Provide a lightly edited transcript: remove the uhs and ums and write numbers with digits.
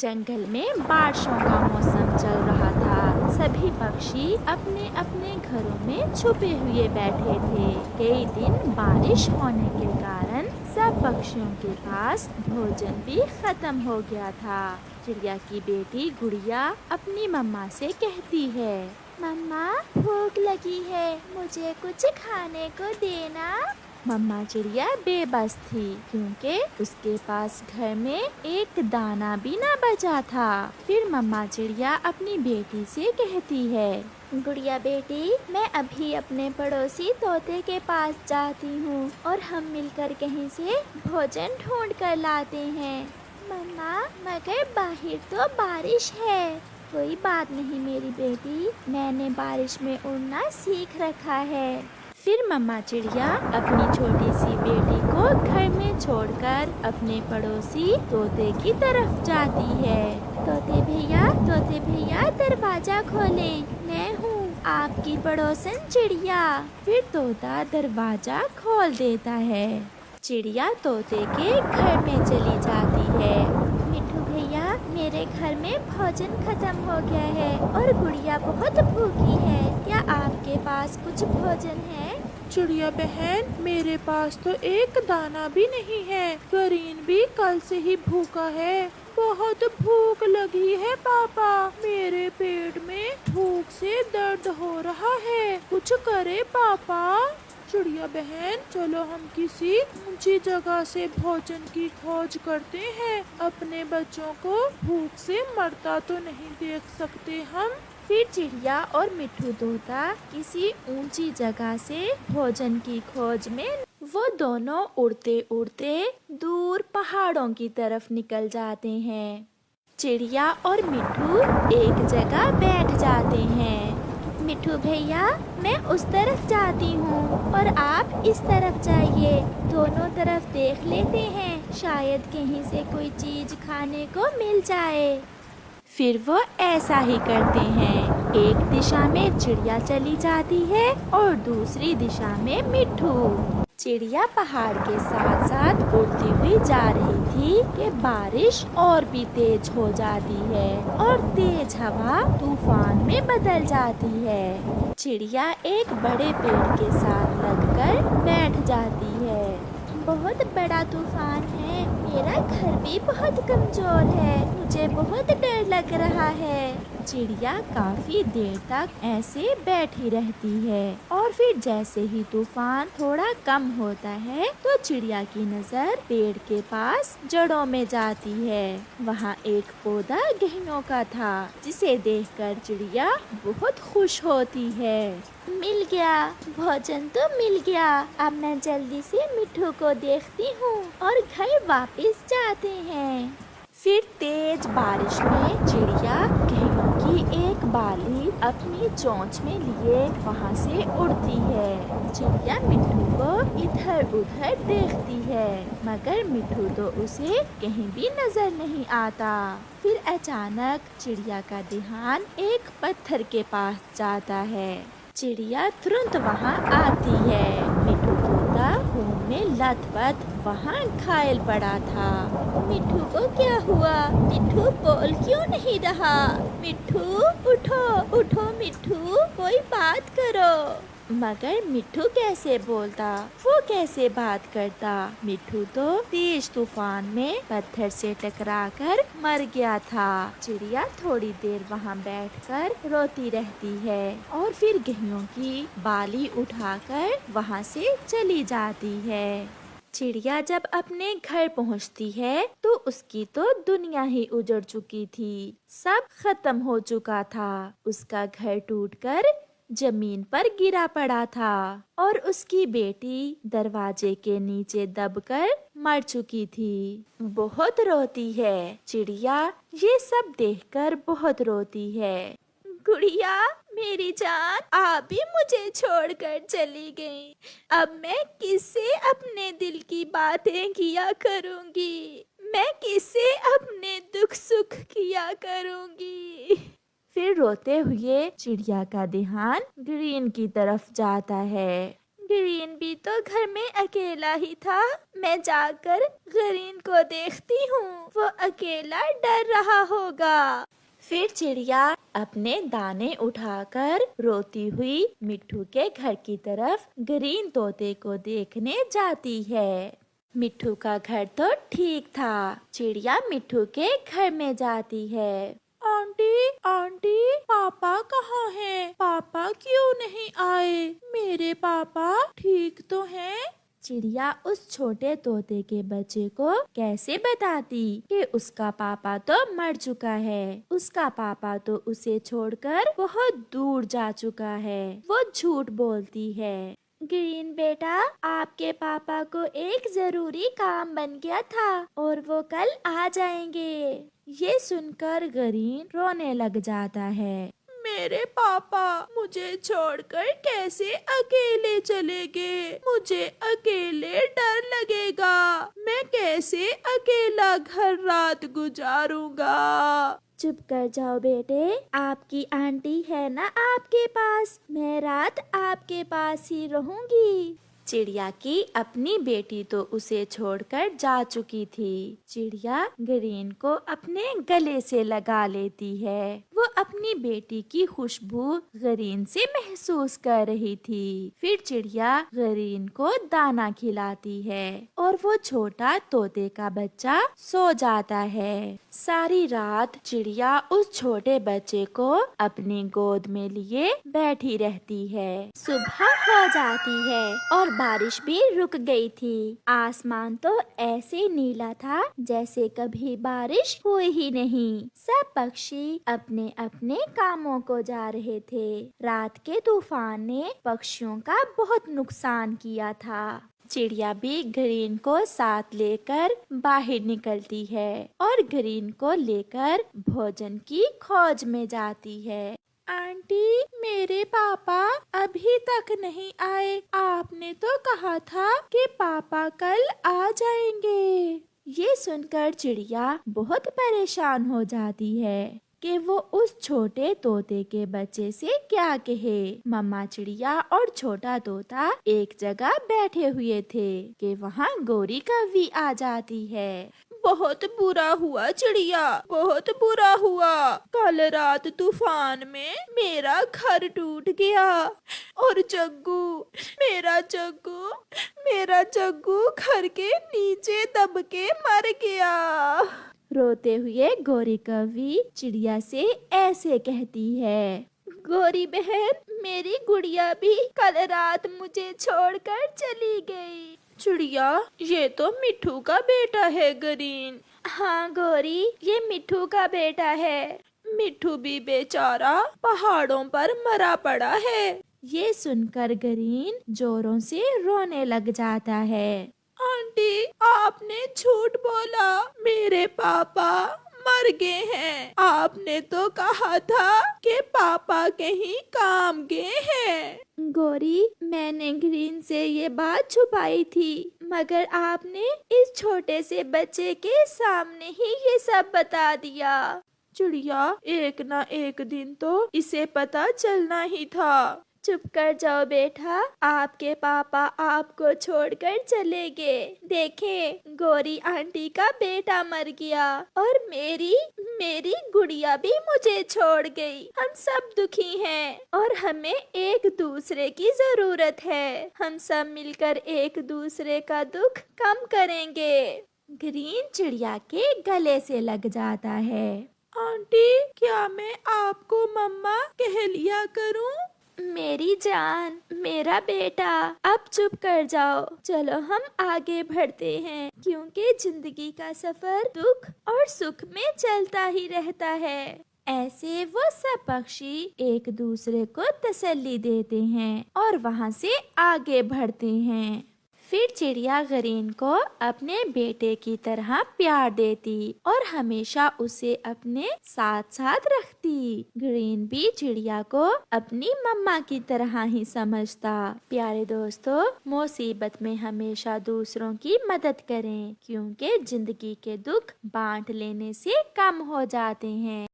जंगल में बारिशों का मौसम चल रहा था। सभी पक्षी अपने अपने घरों में छुपे हुए बैठे थे। कई दिन बारिश होने के कारण सब पक्षियों के पास भोजन भी खत्म हो गया था। चिड़िया की बेटी गुड़िया अपनी मम्मा से कहती है, मम्मा भूख लगी है, मुझे कुछ खाने को देना। मम्मा चिड़िया बेबस थी क्योंकि उसके पास घर में एक दाना भी ना बचा था। फिर मम्मा चिड़िया अपनी बेटी से कहती है, गुड़िया बेटी, मैं अभी अपने पड़ोसी तोते के पास जाती हूँ और हम मिलकर कहीं से भोजन ढूंढ कर लाते हैं। मम्मा मगर बाहर तो बारिश है। कोई बात नहीं मेरी बेटी, मैंने बारिश में उड़ना सीख रखा है। फिर मम्मा चिड़िया अपनी छोटी सी बेटी को घर में छोड़कर अपने पड़ोसी तोते की तरफ जाती है। तोते भैया दरवाजा खोलें, मैं हूँ आपकी पड़ोसन चिड़िया। फिर तोता दरवाजा खोल देता है। चिड़िया तोते के घर में चली जाती है। मिट्ठू भैया, मेरे घर में भोजन खत्म हो गया है और गुड़िया बहुत भूखी है, क्या आपके पास कुछ भोजन है? चिड़िया बहन, मेरे पास तो एक दाना भी नहीं है। गरीन भी कल से ही भूखा है। बहुत भूख लगी है पापा, मेरे पेट में भूख से दर्द हो रहा है, कुछ करे पापा। चिड़िया बहन, चलो हम किसी ऊंची जगह से भोजन की खोज करते हैं। अपने बच्चों को भूख से मरता तो नहीं देख सकते हम। फिर चिड़िया और मिट्ठू तोता किसी ऊंची जगह से भोजन की खोज में वो दोनों उड़ते उड़ते दूर पहाड़ों की तरफ निकल जाते हैं। चिड़िया और मिट्ठू एक जगह बैठ जाते हैं। मिट्ठू भैया, मैं उस तरफ जाती हूँ और आप इस तरफ जाइए, दोनों तरफ देख लेते हैं, शायद कहीं से कोई चीज खाने को मिल जाए। फिर वो ऐसा ही करते हैं। एक दिशा में चिड़िया चली जाती है और दूसरी दिशा में मिट्ठू। चिड़िया पहाड़ के साथ साथ उड़ती हुई जा रही थी कि बारिश और भी तेज हो जाती है और तेज हवा तूफान में बदल जाती है। चिड़िया एक बड़े पेड़ के साथ लगकर बैठ जाती है। बहुत बड़ा तूफान है, मेरा घर भी बहुत कमजोर है, मुझे बहुत डर लग रहा है। चिड़िया काफी देर तक ऐसे बैठी रहती है और फिर जैसे ही तूफान थोड़ा कम होता है तो चिड़िया की नजर पेड़ के पास जड़ों में जाती है। वहाँ एक पौधा गहनों का था जिसे देखकर चिड़िया बहुत खुश होती है। मिल गया, भोजन तो मिल गया, अब मैं जल्दी से मिट्ठू को देखती हूँ और घर वापस जाते हैं। फिर तेज बारिश में चिड़िया गेहूं की एक बाली अपनी चोंच में लिए वहाँ से उड़ती है। चिड़िया मिट्ठू को इधर उधर देखती है मगर मिट्ठू तो उसे कहीं भी नजर नहीं आता। फिर अचानक चिड़िया का ध्यान एक पत्थर के पास जाता है। चिड़िया तुरंत वहाँ आती है। मिट्ठू तोता खून में लथपथ वहाँ घायल पड़ा था। मिट्ठू को क्या हुआ? मिट्ठू बोल क्यों नहीं रहा? मिट्ठू उठो उठो, मिट्ठू कोई बात करो। मगर मिट्ठू कैसे बोलता, वो कैसे बात करता? मिट्ठू तो तेज तूफान में पत्थर से टकराकर मर गया था। चिड़िया थोड़ी देर वहाँ बैठकर रोती रहती है और फिर गेहूं की बाली उठाकर वहाँ से चली जाती है। चिड़िया जब अपने घर पहुँचती है तो उसकी तो दुनिया ही उजड़ चुकी थी, सब खत्म हो चुका था। उसका घर टूटकर जमीन पर गिरा पड़ा था और उसकी बेटी दरवाजे के नीचे दबकर मर चुकी थी। बहुत रोती है चिड़िया, ये सब देखकर बहुत रोती है। गुड़िया मेरी जान, आप भी मुझे छोड़कर चली गई। अब मैं किससे अपने दिल की बातें किया करूँगी? मैं किससे अपने दुख सुख किया करूँगी? फिर रोते हुए चिड़िया का ध्यान ग्रीन की तरफ जाता है। ग्रीन भी तो घर में अकेला ही था। मैं जाकर ग्रीन को देखती हूँ, वो अकेला डर रहा होगा। फिर चिड़िया अपने दाने उठाकर रोती हुई मिट्ठू के घर की तरफ ग्रीन तोते को देखने जाती है। मिट्ठू का घर तो ठीक था। चिड़िया मिट्ठू के घर में जाती है। आंटी आंटी, पापा कहाँ हैं? पापा क्यों नहीं आए? मेरे पापा ठीक तो हैं? चिड़िया उस छोटे तोते के बच्चे को कैसे बताती कि उसका पापा तो मर चुका है। उसका पापा तो उसे छोड़कर बहुत दूर जा चुका है। वो झूठ बोलती है। ग्रीन बेटा, आपके पापा को एक जरूरी काम बन गया था और वो कल आ जाएंगे। ये सुनकर ग्रीन रोने लग जाता है। मेरे पापा मुझे छोड़कर कैसे अकेले चले गए? मुझे अकेले डर लगेगा। मैं कैसे अकेला घर रात गुजारूंगा? चुप कर जाओ बेटे, आपकी आंटी है ना आपके पास। मैं रात आपके पास ही रहूंगी। चिड़िया की अपनी बेटी तो उसे छोड़कर जा चुकी थी। चिड़िया ग्रीन को अपने गले से लगा लेती है। वो अपनी बेटी की खुशबू ग्रीन से महसूस कर रही थी। फिर चिड़िया ग्रीन को दाना खिलाती है और वो छोटा तोते का बच्चा सो जाता है। सारी रात चिड़िया उस छोटे बच्चे को अपनी गोद में लिए बैठी रहती है। सुबह हो जाती है और बारिश भी रुक गई थी। आसमान तो ऐसे नीला था जैसे कभी बारिश हुई ही नहीं। सब पक्षी अपने अपने कामों को जा रहे थे। रात के तूफान ने पक्षियों का बहुत नुकसान किया था। चिड़िया भी ग्रीन को साथ लेकर बाहर निकलती है और ग्रीन को लेकर भोजन की खोज में जाती है। आंटी, मेरे पापा अभी तक नहीं आए। आपने तो कहा था कि पापा कल आ जाएंगे। ये सुनकर चिड़िया बहुत परेशान हो जाती है कि वो उस छोटे तोते के बच्चे से क्या कहे। मम्मा चिड़िया और छोटा तोता एक जगह बैठे हुए थे कि वहाँ गौरी कौवी आ जाती है। बहुत बुरा हुआ चिड़िया, बहुत बुरा हुआ। कल रात तूफान में मेरा घर टूट गया और मेरा जग्गू घर के नीचे दब के मर गया। रोते हुए गौरी कौवी चिड़िया से ऐसे कहती है। गौरी बहन, मेरी गुड़िया भी कल रात मुझे छोड़कर चली गई। चिड़िया, ये तो मिट्ठू का बेटा है ग्रीन। हाँ गौरी, ये मिट्ठू का बेटा है। मिट्ठू भी बेचारा पहाड़ों पर मरा पड़ा है। ये सुनकर ग्रीन जोरों से रोने लग जाता है। आंटी, आपने झूठ बोला। मेरे पापा मर गए हैं। आपने तो कहा था कि पापा कहीं काम गए हैं। गौरी, मैंने ग्रीन से ये बात छुपाई थी, मगर आपने इस छोटे से बच्चे के सामने ही ये सब बता दिया। चिड़िया, एक ना एक दिन तो इसे पता चलना ही था। चुप कर जाओ बेटा, आपके पापा आपको छोड़कर चले गए। देखें, गौरी आंटी का बेटा मर गया और मेरी गुड़िया भी मुझे छोड़ गई। हम सब दुखी हैं और हमें एक दूसरे की जरूरत है। हम सब मिलकर एक दूसरे का दुख कम करेंगे। ग्रीन चिड़िया के गले से लग जाता है। आंटी, क्या मैं आपको मम्मा कह लिया करूं? मेरी जान, मेरा बेटा, अब चुप कर जाओ। चलो हम आगे बढ़ते हैं, क्योंकि जिंदगी का सफर दुख और सुख में चलता ही रहता है। ऐसे वो सब पक्षी एक दूसरे को तसल्ली देते हैं और वहाँ से आगे बढ़ते हैं। फिर चिड़िया ग्रीन को अपने बेटे की तरह प्यार देती और हमेशा उसे अपने साथ साथ रखती। ग्रीन भी चिड़िया को अपनी मम्मा की तरह ही समझता। प्यारे दोस्तों, मुसीबत में हमेशा दूसरों की मदद करें, क्योंकि जिंदगी के दुख बांट लेने से कम हो जाते हैं।